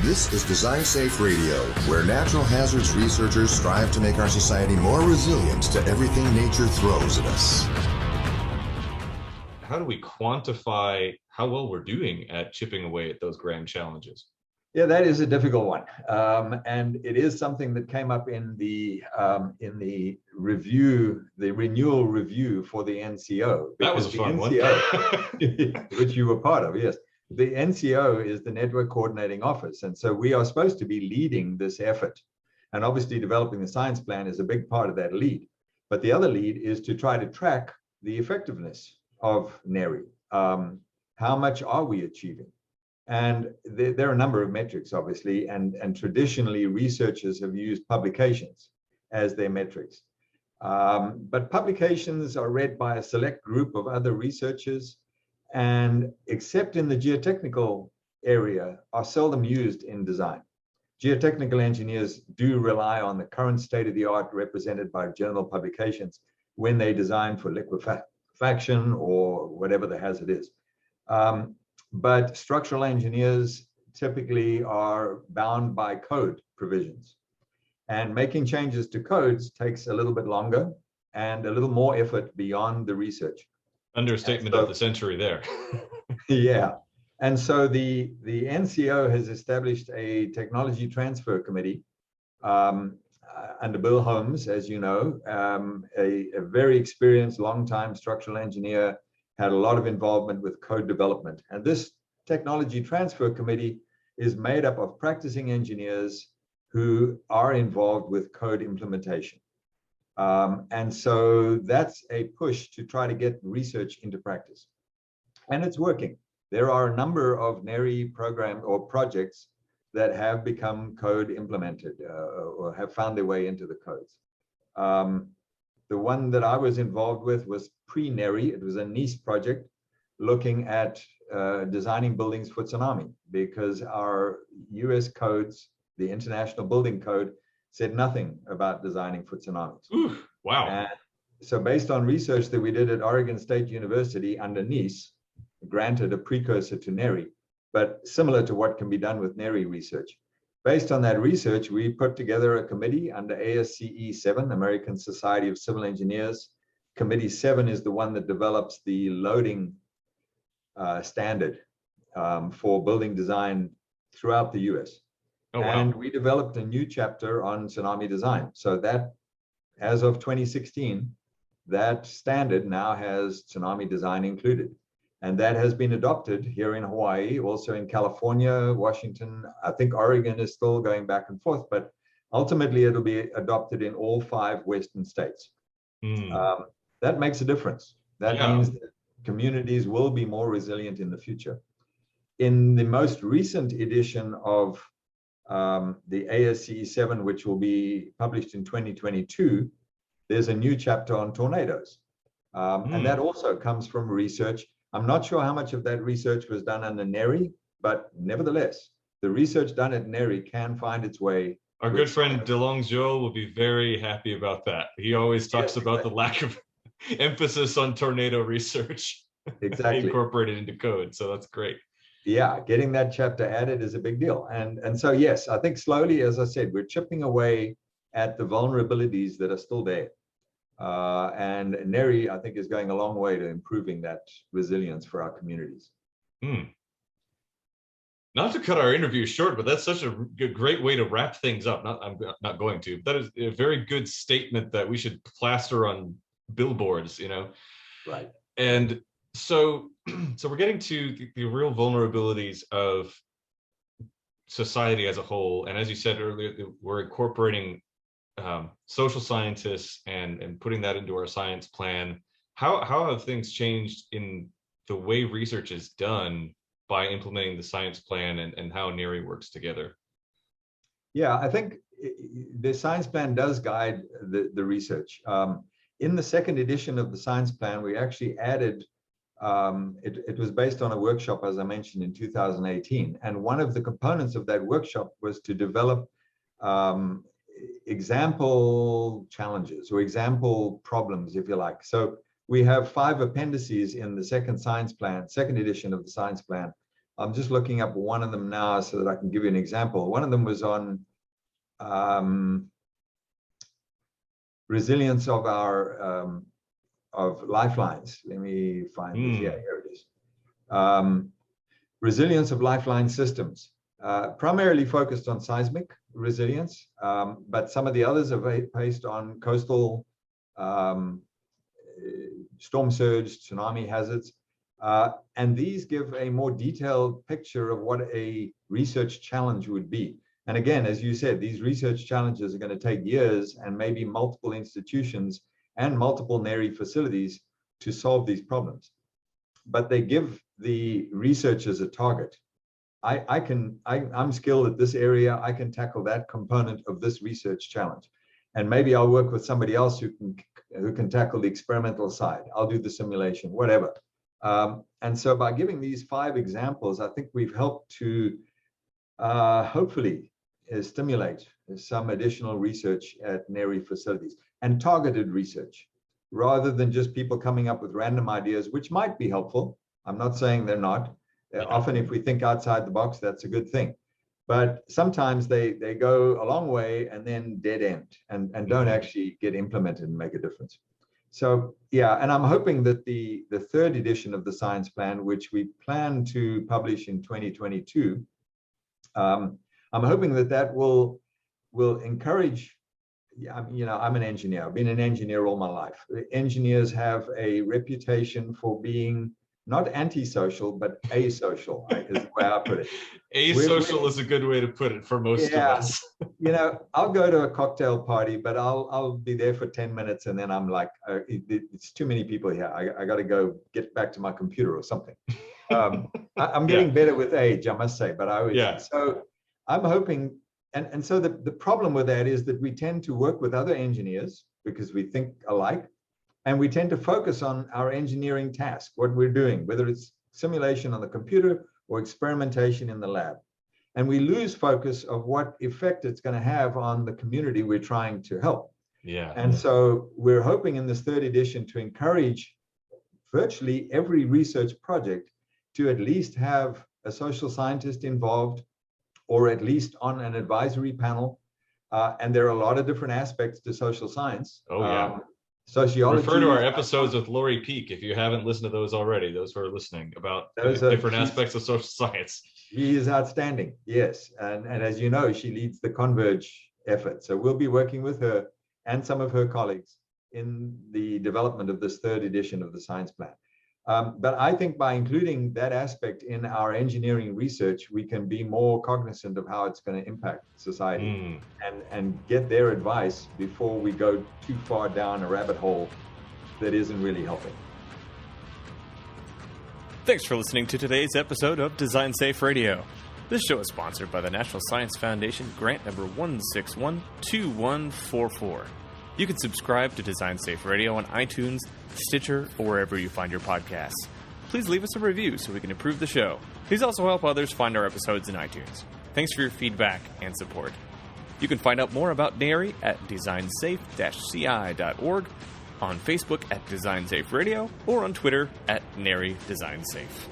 This is Design Safe Radio, where natural hazards researchers strive to make our society more resilient to everything nature throws at us. How do we quantify how well we're doing at chipping away at those grand challenges? Yeah, that is a difficult one, and it is something that came up in the review, the renewal review for the NCO. That was a fun one, which you were part of. Yes, the NCO is the Network Coordinating Office, and so we are supposed to be leading this effort. And obviously, developing the science plan is a big part of that lead. But the other lead is to try to track the effectiveness of NHERI. How much are we achieving? And there are a number of metrics, obviously, and traditionally researchers have used publications as their metrics. But publications are read by a select group of other researchers, and except in the geotechnical area, are seldom used in design. Geotechnical engineers do rely on the current state-of-the-art represented by journal publications when they design for liquefaction or whatever the hazard is. But structural engineers typically are bound by code provisions. And making changes to codes takes a little bit longer and a little more effort beyond the research. Understatement of the century there. Yeah. And so the NCO has established a technology transfer committee under Bill Holmes, as you know, a very experienced, long-time structural engineer, had a lot of involvement with code development. And this technology transfer committee is made up of practicing engineers who are involved with code implementation. And so that's a push to try to get research into practice. And it's working. There are a number of NHERI programs or projects that have become code implemented or have found their way into the codes. The one that I was involved with was pre-NHERI. It was a NICE project looking at designing buildings for tsunami, because our US codes, the International Building Code, said nothing about designing for tsunamis. Ooh, wow. And so based on research that we did at Oregon State University under NICE, granted a precursor to NHERI, but similar to what can be done with NHERI research. Based on that research, we put together a committee under ASCE 7, American Society of Civil Engineers. Committee 7 is the one that develops the loading standard for building design throughout the US. Oh, wow. And we developed a new chapter on tsunami design. So that, as of 2016, that standard now has tsunami design included. And that has been adopted here in Hawaii, also in California, Washington. I think Oregon is still going back and forth, but ultimately it'll be adopted in all 5 Western states. That makes a difference. That means that communities will be more resilient in the future. In the most recent edition of the ASCE 7, which will be published in 2022, there's a new chapter on tornadoes. And that also comes from research. I'm not sure how much of that research was done under NHERI, but nevertheless, the research done at NHERI can find its way. Our good friend DeLong Joel will be very happy about that. He always talks about the lack of emphasis on tornado research. Exactly. Incorporated into code, so that's great. Yeah, getting that chapter added is a big deal. And so, yes, I think slowly, as I said, we're chipping away at the vulnerabilities that are still there. And NHERI, I think, is going a long way to improving that resilience for our communities. Not to cut our interview short, but that's such a great way to wrap things up. I'm not going to. That is a very good statement that we should plaster on billboards, you know? Right. And so we're getting to the real vulnerabilities of society as a whole. And as you said earlier, we're incorporating social scientists and putting that into our science plan. How have things changed in the way research is done by implementing the science plan and how NHERI works together? Yeah, I think the science plan does guide the research. In the second edition of the science plan, we actually added, it was based on a workshop, as I mentioned, in 2018. And one of the components of that workshop was to develop example challenges or example problems, if you like. So we have 5 appendices in the second edition of the science plan I'm just looking up one of them now so that I can give you an example. One of them was on resilience of our of lifelines. Let me find this. Yeah, here it is. Resilience of lifeline systems, primarily focused on seismic resilience, but some of the others are based on coastal storm surge, tsunami hazards. And these give a more detailed picture of what a research challenge would be. And again, as you said, these research challenges are going to take years and maybe multiple institutions and multiple NHERI facilities to solve these problems. But they give the researchers a target. I'm skilled at this area. I can tackle that component of this research challenge. And maybe I'll work with somebody else who can tackle the experimental side. I'll do the simulation, whatever. And so by giving these 5 examples, I think we've helped to hopefully stimulate some additional research at NHERI facilities and targeted research, rather than just people coming up with random ideas, which might be helpful. I'm not saying they're not. Often if we think outside the box, that's a good thing. But sometimes they go a long way and then dead end and don't actually get implemented and make a difference. So yeah, and I'm hoping that the 3rd edition of the Science Plan, which we plan to publish in 2022, I'm hoping that will encourage. I'm an engineer. I've been an engineer all my life. Engineers have a reputation for being not antisocial, but asocial, is the way I put it. Asocial is a good way to put it for most of us. I'll go to a cocktail party, but I'll be there for 10 minutes and then I'm like, it's too many people here. I got to go get back to my computer or something. I'm getting better with age, I must say, but so I'm hoping. And so the problem with that is that we tend to work with other engineers because we think alike, and we tend to focus on our engineering task, what we're doing, whether it's simulation on the computer or experimentation in the lab. And we lose focus of what effect it's going to have on the community we're trying to help. Yeah. And so we're hoping in this 3rd edition to encourage virtually every research project to at least have a social scientist involved, or at least on an advisory panel. And there are a lot of different aspects to social science. Oh, yeah. Sociology. Refer to our episodes with Lori Peak if you haven't listened to those already, those who are listening, about different aspects of social science. She is outstanding, yes. And as you know, she leads the Converge effort. So we'll be working with her and some of her colleagues in the development of this 3rd edition of the Science Plan. But I think by including that aspect in our engineering research, we can be more cognizant of how it's going to impact society and get their advice before we go too far down a rabbit hole that isn't really helping. Thanks for listening to today's episode of Design Safe Radio. This show is sponsored by the National Science Foundation grant number 1612144. You can subscribe to Design Safe Radio on iTunes, Stitcher, or wherever you find your podcasts. Please leave us a review so we can improve the show. Please also help others find our episodes in iTunes. Thanks for your feedback and support. You can find out more about NHERI at designsafe-ci.org, on Facebook at Design Safe Radio, or on Twitter at NHERI Design Safe.